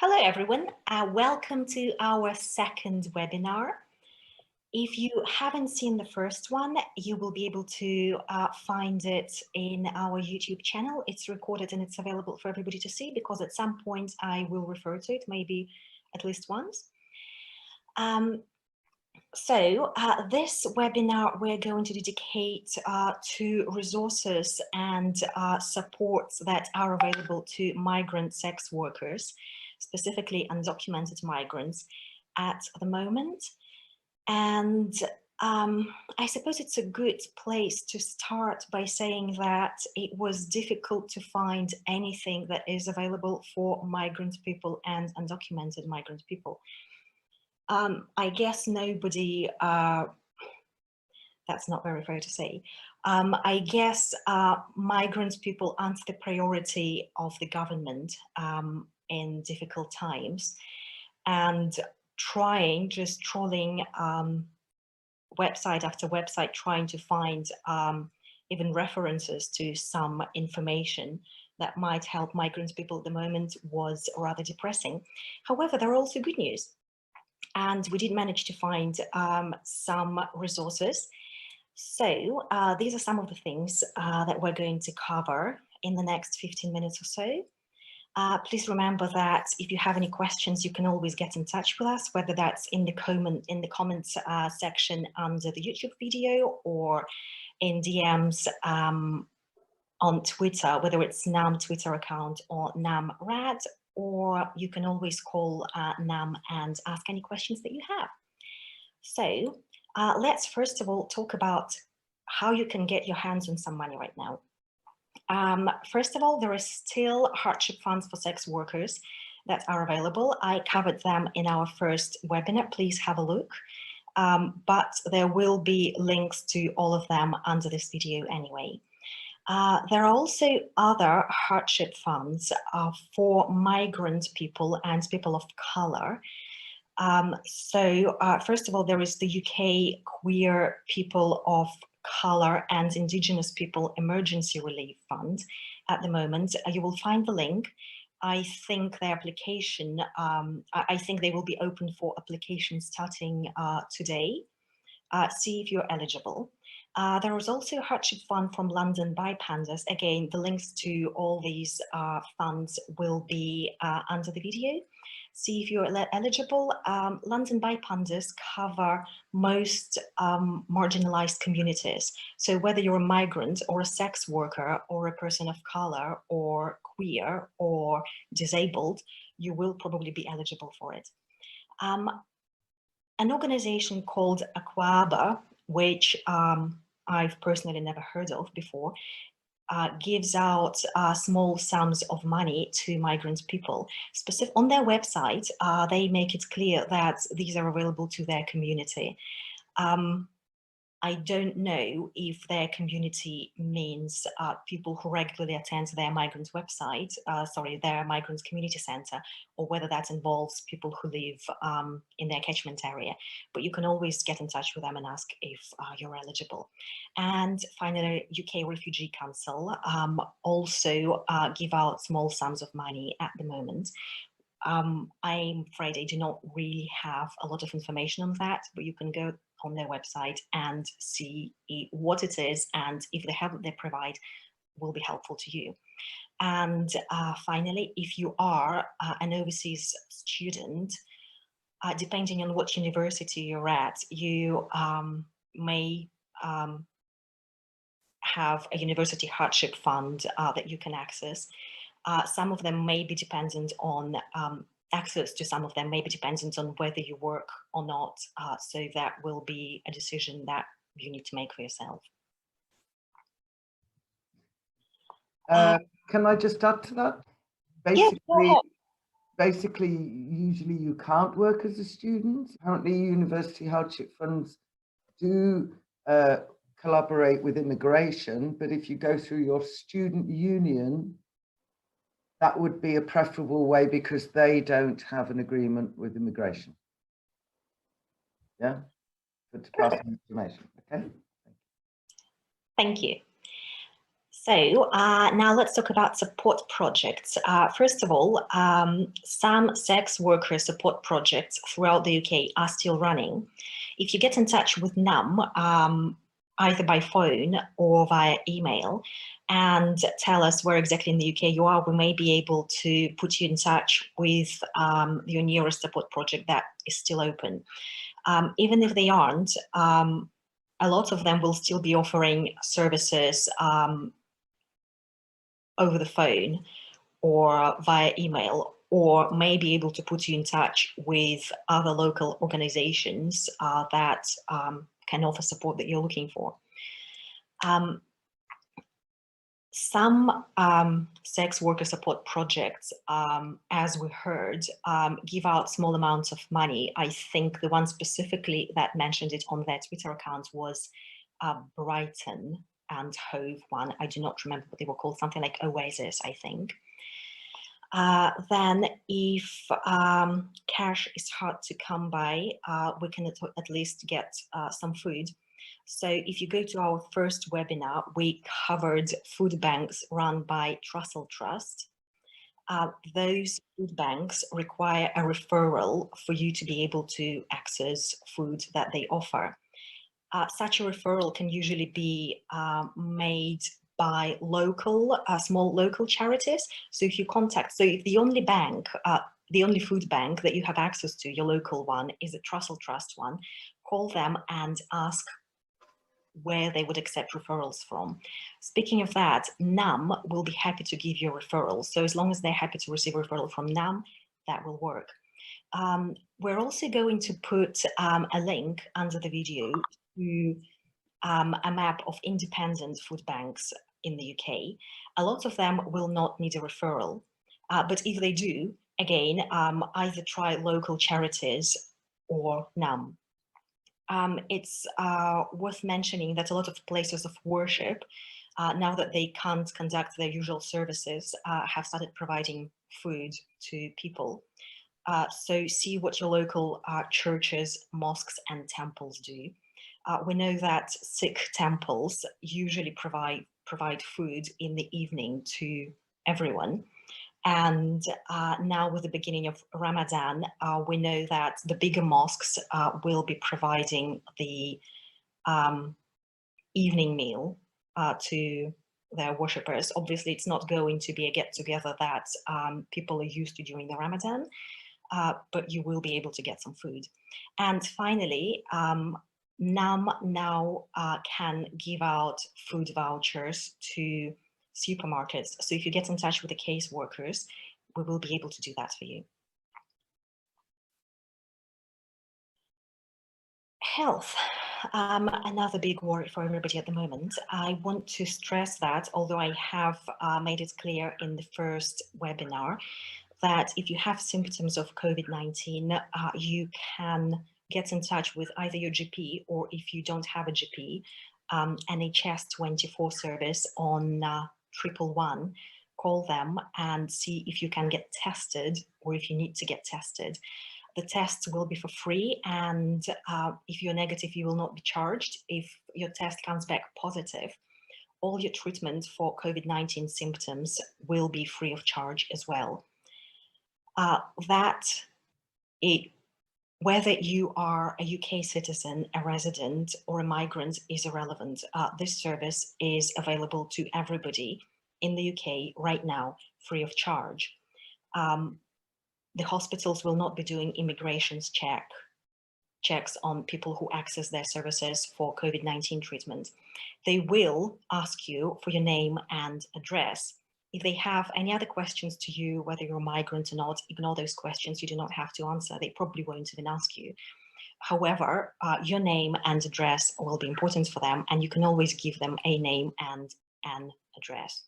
Hello everyone, welcome to our second webinar. If you haven't seen the first one, you will be able to find it in our YouTube channel. It's recorded and it's available for everybody to see because at some point I will refer to it, maybe at least once. This webinar we're going to dedicate to resources and supports that are available to migrant sex workers, specifically undocumented migrants at the moment. And I suppose it's a good place to start by saying that it was difficult to find anything that is available for migrant people and undocumented migrant people. I guess nobody, that's not very fair to say. I guess migrant people aren't the priority of the government in difficult times, and just trawling website after website, trying to find even references to some information that might help migrant people at the moment was rather depressing. However, there are also good news. And we did manage to find some resources. So these are some of the things that we're going to cover in the next 15 minutes or so. Please remember that if you have any questions, you can always get in touch with us, whether that's in the comments section under the YouTube video or in DMs on Twitter, whether it's NUM Twitter account or NUM Rad, or you can always call NUM and ask any questions that you have. So let's first of all talk about how you can get your hands on some money right now. First of all, there are still hardship funds for sex workers that are available. I covered them in our first webinar. Please have a look. But there will be links to all of them under this video anyway. There are also other hardship funds for migrant people and people of color. First of all, there is the UK Queer People of Color and Indigenous People Emergency Relief Fund at the moment. You will find the link. I think their application, I think they will be open for application starting today. See if you're eligible. There is also a hardship fund from London by Pandas. Again, the links to all these funds will be under the video. See if you're eligible. London by Pandas cover most marginalized communities. So whether you're a migrant or a sex worker or a person of color or queer or disabled, you will probably be eligible for it. An organization called Aquaba, which I've personally never heard of before, gives out small sums of money to migrant people. On their website, they make it clear that these are available to their community. I don't know if their community means people who regularly attend their migrant website, their migrant community center, or whether that involves people who live in their catchment area. But you can always get in touch with them and ask if you're eligible. And finally, UK Refugee Council also give out small sums of money at the moment. I'm afraid I do not really have a lot of information on that, but you can go on their website and see what it is, and if the help they provide will be helpful to you. And finally, if you are an overseas student, depending on what university you're at, you may have a university hardship fund that you can access. Some of them may be dependent on access to some of them may be dependent on whether you work or not. So that will be a decision that you need to make for yourself. Can I just add to that? Basically, usually you can't work as a student. Apparently, university hardship funds do collaborate with immigration, but if you go through your student union, that would be a preferable way because they don't have an agreement with immigration. Yeah, but to pass on information, okay? Thank you. So now let's talk about support projects. First of all, some sex worker support projects throughout the UK are still running. If you get in touch with NUM, either by phone or via email, and tell us where exactly in the UK you are, we may be able to put you in touch with your nearest support project that is still open. Even if they aren't, a lot of them will still be offering services over the phone or via email, or may be able to put you in touch with other local organizations that can offer support that you're looking for. Some sex worker support projects, as we heard, give out small amounts of money. I think the one specifically that mentioned it on their Twitter account was Brighton and Hove one. I do not remember what they were called, something like Oasis, I think. Then if cash is hard to come by, we can at least get some food. So if you go to our first webinar, we covered food banks run by Trussell Trust. Those food banks require a referral for you to be able to access food that they offer. Such a referral can usually be made by local, small local charities. So if you contact, so if the only bank, the only food bank that you have access to, your local one, is a Trussell Trust one, call them and ask where they would accept referrals from. Speaking of that, NUM will be happy to give you a referral. So as long as they're happy to receive a referral from NUM, that will work. We're also going to put a link under the video to a map of independent food banks in the UK. A lot of them will not need a referral, but if they do, again, either try local charities or NUM. It's worth mentioning that a lot of places of worship, now that they can't conduct their usual services, have started providing food to people. So see what your local churches, mosques and temples do. We know that Sikh temples usually provide food in the evening to everyone. And now with the beginning of Ramadan, we know that the bigger mosques will be providing the evening meal to their worshippers. Obviously, it's not going to be a get-together that people are used to during the Ramadan, but you will be able to get some food. And finally, NUM now can give out food vouchers to supermarkets. So if you get in touch with the caseworkers, we will be able to do that for you. Health, another big worry for everybody at the moment. I want to stress that, although I have made it clear in the first webinar, that if you have symptoms of COVID-19, you can get in touch with either your GP, or if you don't have a GP, NHS 24 service on 111. Call them and see if you can get tested, or if you need to get tested. The tests will be for free, and if you're negative, you will not be charged. If your test comes back positive, all your treatment for COVID-19 symptoms will be free of charge as well. Whether you are a UK citizen, a resident, or a migrant is irrelevant. This service is available to everybody in the UK right now, free of charge. The hospitals will not be doing immigrations checks on people who access their services for COVID-19 treatment. They will ask you for your name and address. If they have any other questions to you, whether you're a migrant or not, ignore those questions. You do not have to answer. They probably won't even ask you. However, your name and address will be important for them, and you can always give them a name and an address.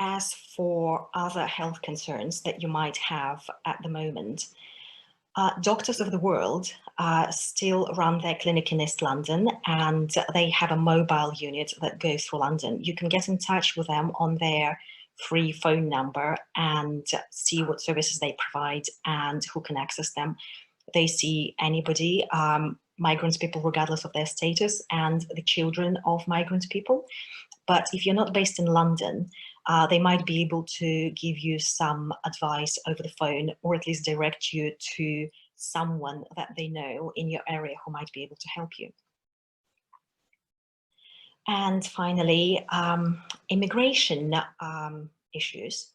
As for other health concerns that you might have at the moment, Doctors of the World still run their clinic in East London, and they have a mobile unit that goes through London. You can get in touch with them on their free phone number and see what services they provide and who can access them. They see anybody. migrant people regardless of their status and the children of migrant people. But if you're not based in London, they might be able to give you some advice over the phone, or at least direct you to someone that they know in your area who might be able to help you. And finally, immigration issues.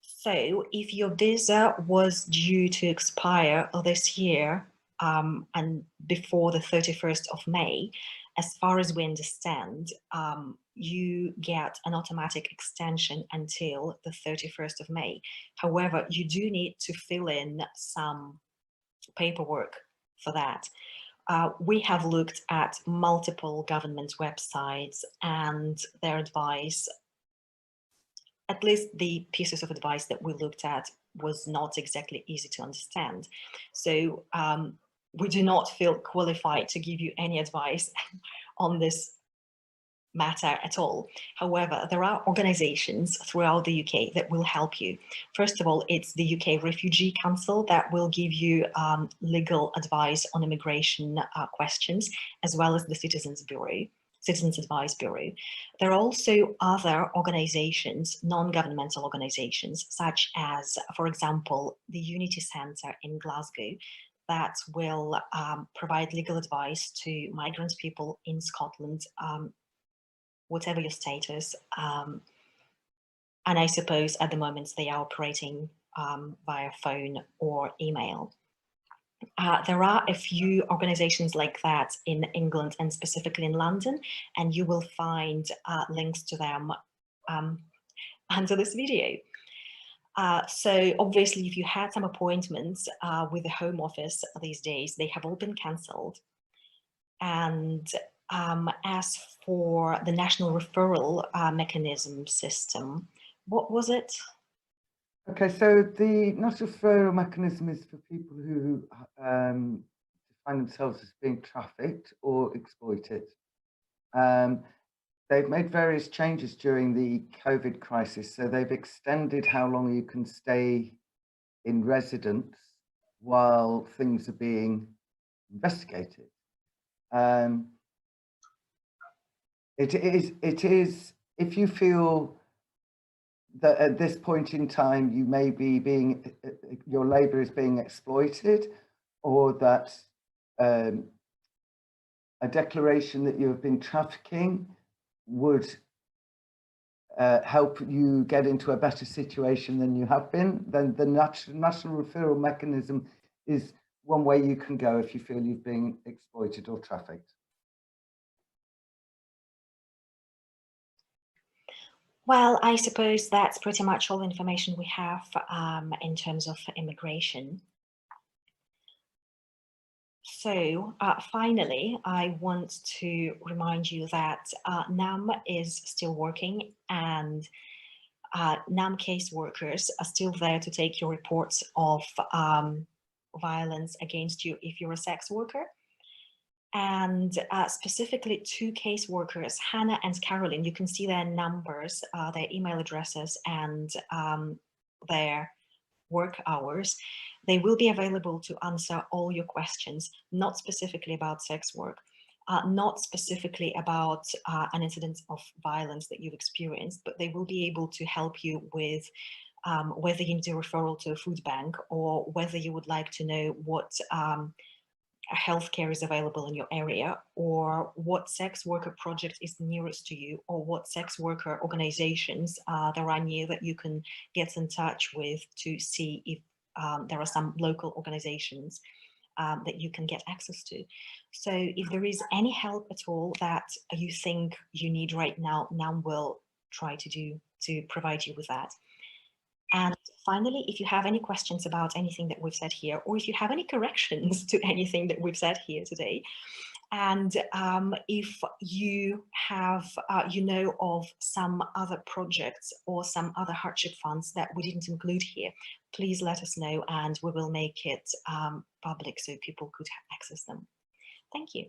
So if your visa was due to expire this year and before the 31st of May, as far as we understand, you get an automatic extension until the 31st of May. However, you do need to fill in some paperwork for that. We have looked at multiple government websites and their advice, at least the pieces of advice that we looked at, was not exactly easy to understand. So we do not feel qualified to give you any advice on this matter at all. However, there are organizations throughout the UK that will help you. First of all, it's the UK Refugee Council that will give you legal advice on immigration questions, as well as the Citizens Advice Bureau. There are also other organizations, non-governmental organizations, such as, for example, the Unity Centre in Glasgow, that will provide legal advice to migrant people in Scotland, whatever your status. And I suppose at the moment they are operating via phone or email. There are a few organizations like that in England and specifically in London, and you will find links to them under this video. So obviously, if you had some appointments with the Home Office these days, they have all been cancelled. And as for the national referral mechanism system, what was it? Okay, so the national referral mechanism is for people who find themselves as being trafficked or exploited. They've made various changes during the COVID crisis, so they've extended how long you can stay in residence while things are being investigated. It is, if you feel that at this point in time you may be your labour is being exploited, or that a declaration that you have been trafficking would help you get into a better situation than you have been, then the national referral mechanism is one way you can go if you feel you've been exploited or trafficked. Well, I suppose that's pretty much all the information we have in terms of immigration. So finally, I want to remind you that NUM is still working, and NUM caseworkers are still there to take your reports of violence against you if you're a sex worker. And specifically 2 caseworkers, Hannah and Caroline, you can see their numbers, their email addresses, and their work hours. They will be available to answer all your questions, not specifically about sex work, not specifically about an incident of violence that you've experienced, but they will be able to help you with whether you need a referral to a food bank, or whether you would like to know what healthcare is available in your area, or what sex worker project is nearest to you, or what sex worker organizations there are near that you can get in touch with to see if there are some local organizations that you can get access to. So if there is any help at all that you think you need right now, NUM will try to provide you with that. And finally, if you have any questions about anything that we've said here, or if you have any corrections to anything that we've said here today, and if you have, you know of some other projects or some other hardship funds that we didn't include here, please let us know and we will make it public so people could access them. Thank you.